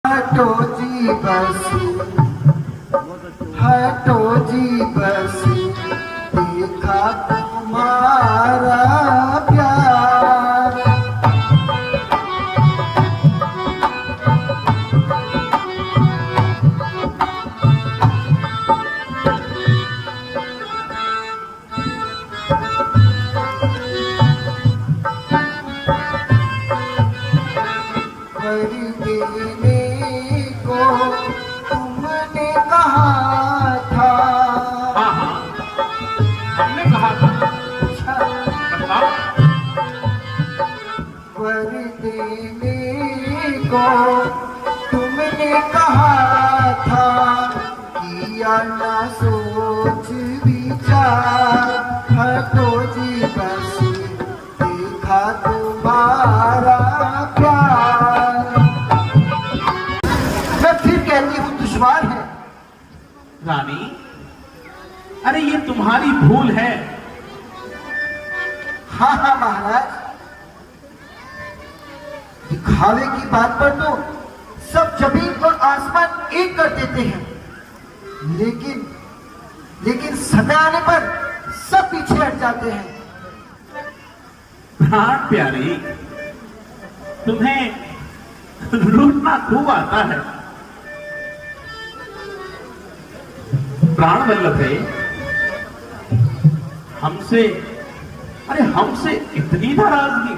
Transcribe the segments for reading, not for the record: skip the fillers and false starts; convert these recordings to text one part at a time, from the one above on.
हटो जी बस, हटो जी बस, देखा तुम्हारा प्यार। देने को तुमने कहा था। हाँ हाँ, हमने कहा था। बताओ। वर देने को तुमने कहा था, किया ना सोच विचार। हटो जी बस, देखा तुम्हारा प्यार। मैं फिर कहती हूँ दुश्वार है। रानी, अरे ये तुम्हारी भूल है। हाँ हाँ महाराज, दिखावे की बात पर तो सब जमीन और आसमान एक कर देते हैं, लेकिन समय आने पर सब पीछे हट जाते हैं। प्राण प्यारी, तुम्हें रूठना खूब आता है। प्राण वल्लभ है, हमसे इतनी नाराजगी।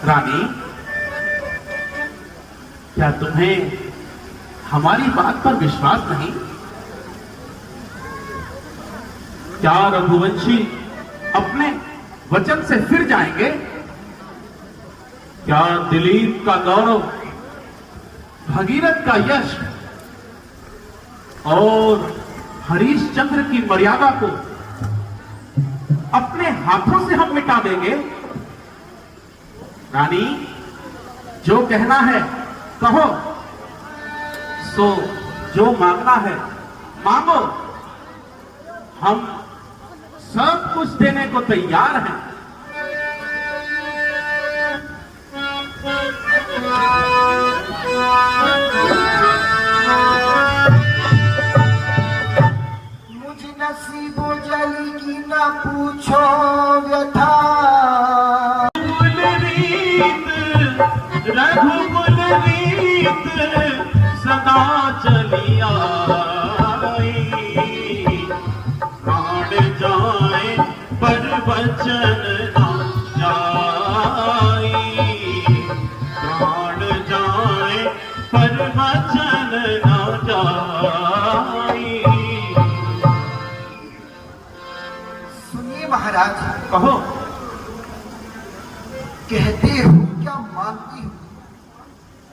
रानी, क्या तुम्हें हमारी बात पर विश्वास नहीं? क्या रघुवंशी अपने वचन से फिर जाएंगे? क्या दिलीप का गौरव, भगीरथ का यश और हरीशचंद्र की मर्यादा को अपने हाथों से हम मिटा देंगे? रानी, जो कहना है कहो, सो जो मांगना है मांगो। हम सब कुछ देने को तैयार हैं। मुझ नसीबो जली की ना पूछो व्यथा। रघुकुल रीत सदा चली आई, प्राण जाए पर वचन ना जाई, प्राण जाए पर वचन ना जाई। सुनिए महाराज, कहो। कहते हो क्या मांगती हो,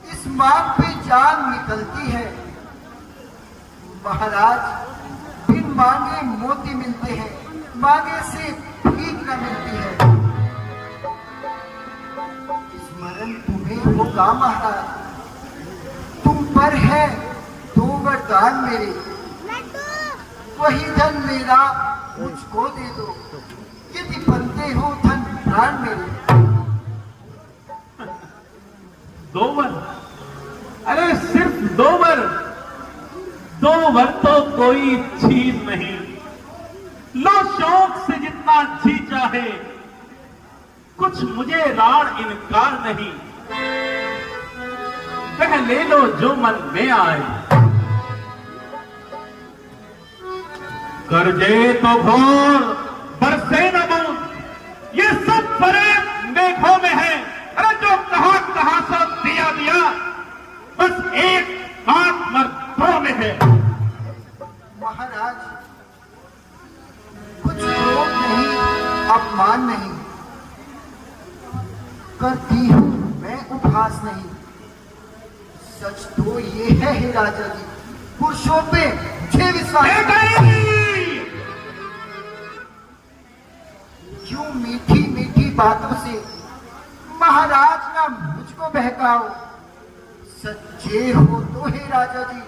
इस मांग पे जान निकलती है। महाराज, बिन मांगे मोती मिलते हैं, मांगे से भीख न मिलती है। स्मरण तुम्हें होगा महाराज, तुम पर है दो वरदान मेरे। वही धन मेरा मुझको दे दो, यदि बनते हो धन प्राण मेरे। दो वर? अरे सिर्फ दो वर? दो वर तो कोई चीज नहीं। लो शौक से जितना जी चाहे, कुछ मुझे राण इनकार नहीं। वह ले लो जो मन में आए। गरजे तो घोर, बरसे न बूंद, ये सब फरेब मेघों में है। अरे जो कहां सब दिया बस एक हाथ मर्दों में है। महाराज, कुछ लोग नहीं, अपमान नहीं करती हूं मैं, उपहास नहीं। सच तो ये है हे राजा जी, पुरुषों पे मुझे विश्वास नहीं। क्यों मीठी मीठी बातों से महाराज ना मुझको बहकाओ। सच्चे हो तो हे राजा जी,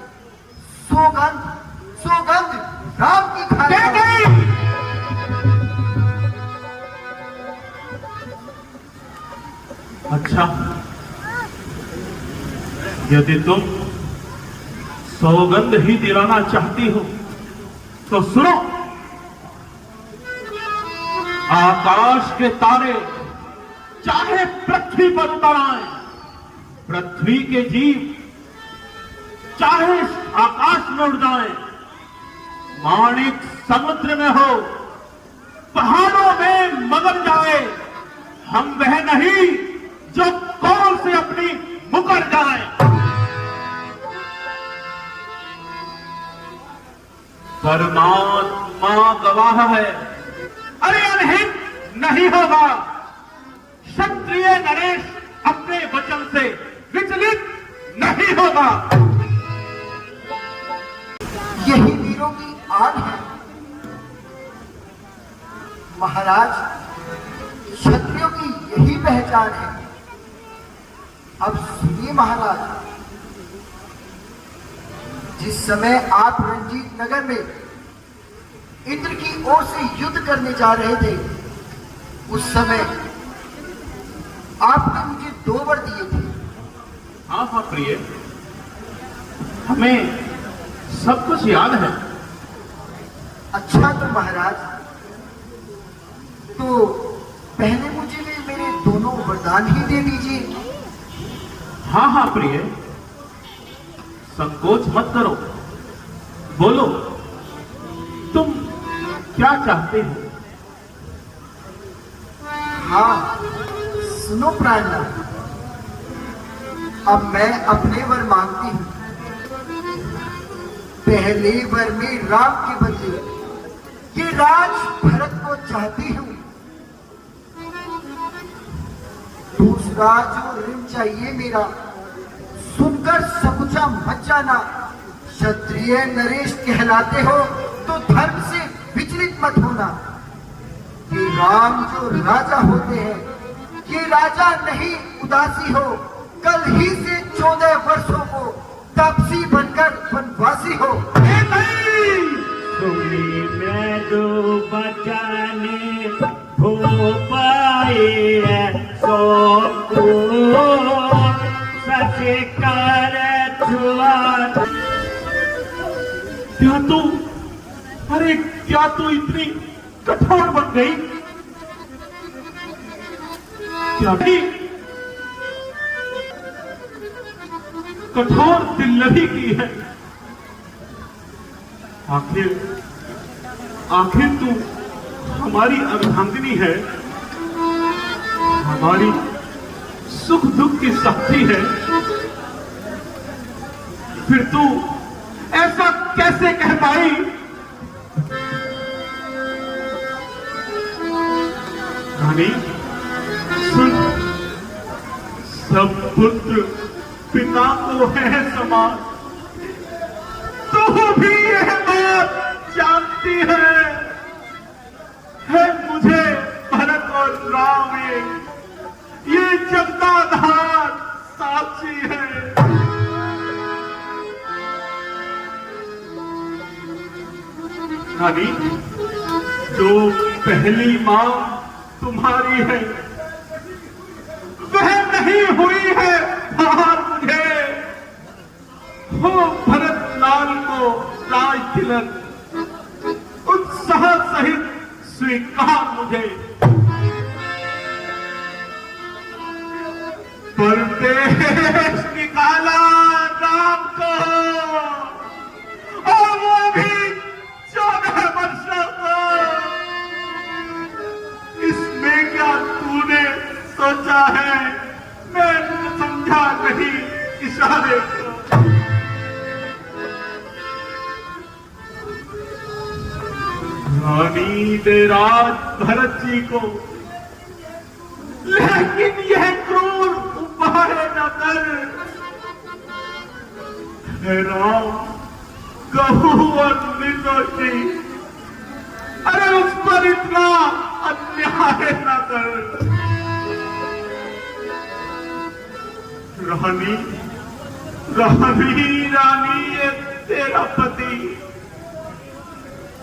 सौगंध सौगंध राम की खाए। अच्छा, यदि तुम सौगंध ही दिलाना चाहती हो तो सुनो। आकाश के तारे चाहे पृथ्वी पर उतर आए, पृथ्वी के जीव चाहे आकाश में उड़ जाए, माणिक समुद्र में हो, पहाड़ों में मगर जाए, हम वह नहीं जो कौन से अपनी मुकर जाए। परमात्मा गवाह है, अरे अनहित नहीं होगा। क्षत्रिय नरेश अपने वचन से विचलित नहीं होगा। यही वीरों की आन है महाराज, क्षत्रियों की यही पहचान है। अब सुनिए महाराज, जिस समय आप रंजीत नगर में इंद्र की ओर से युद्ध करने जा रहे थे, उस समय आपने मुझे 2 वर दिए थे। हाँ हाँ प्रिय, हमें सब कुछ याद है। अच्छा तो महाराज, तो पहले मुझे मेरे दोनों वरदान ही दे दीजिए। हाँ हाँ प्रिय, संकोच मत करो, बोलो तुम क्या चाहते हो। हाँ सुनो प्राणनाथ, अब मैं अपने वर मांगती हूं। पहले वर में राम के बदले ये राज भरत को चाहती हूं। दूसरा जो ऋण चाहिए मेरा, सुनकर सकुचा मत जाना। क्षत्रिय नरेश कहलाते हो तो धर्म से विचलित मत होना। ये राम जो राजा होते हैं, ये राजा नहीं उदासी हो, कल ही से 14 वर्षों को तापसी बनकर वनवासी हो। सुनी मैं दो बचाने हो पाए सो सचे कर छुआ। क्या तू इतनी कठोर बन गई? क्या कठोर दिल लगी की है? आखिर तू हमारी अर्धांगिनी है, हमारी सुख दुख की साथी है, फिर तू ऐसा कैसे कह पाई? रानी सुन, सब पुत्र पिता को है समान, तू भी यह बात जानती है मुझे भरत और राम ये जगदाधार साक्षी है। रानी, जो पहली मां तुम्हारी है वह नहीं हुई है बाहर मुझे, हो भरत लाल को राज तिलक उत्साह सहित स्वीकार मुझे। परदेश निकाला राम को, और वो भी 14 वर्षों को। इसमें क्या तूने सोचा है? मैं समझा नहीं इशारे को। रानी दे राज भरत जी को, लेकिन यह क्रूर उपाय न कर। हे राम, कहू और निर्दोषी, अरे उस पर इतना अन्याय न कर। रानी रानी रानी, ये तेरा पति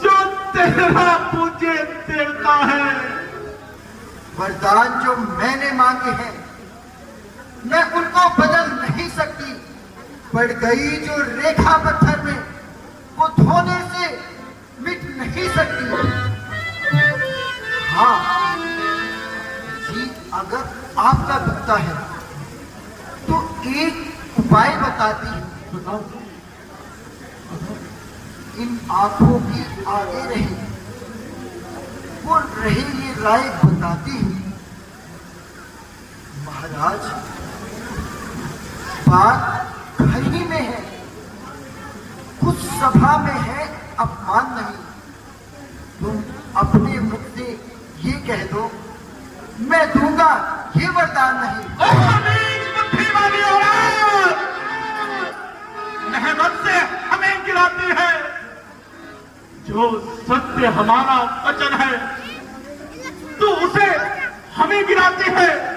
जो तेरा पूजे देवता है। वरदान जो मैंने मांगे हैं मैं उनको बदल नहीं सकती। पड़ गई जो रेखा पत्थर में, वो धोने से मिट नहीं सकती। हाँ जी, अगर आपका दुखता है तो एक उपाय बताती हूँ। बताओ। इन आंखों की आगे रही वो रहेगी राय बताती हूँ। महाराज, बात घर ही में है, कुछ सभा में है, अपमान नहीं। तुम अपने मुख से ये कह दो, मैं दूंगा ये वरदान नहीं। वाली औरत नहमत से हमें गिराती है। जो सत्य हमारा वचन है, तू उसे हमें गिराती है।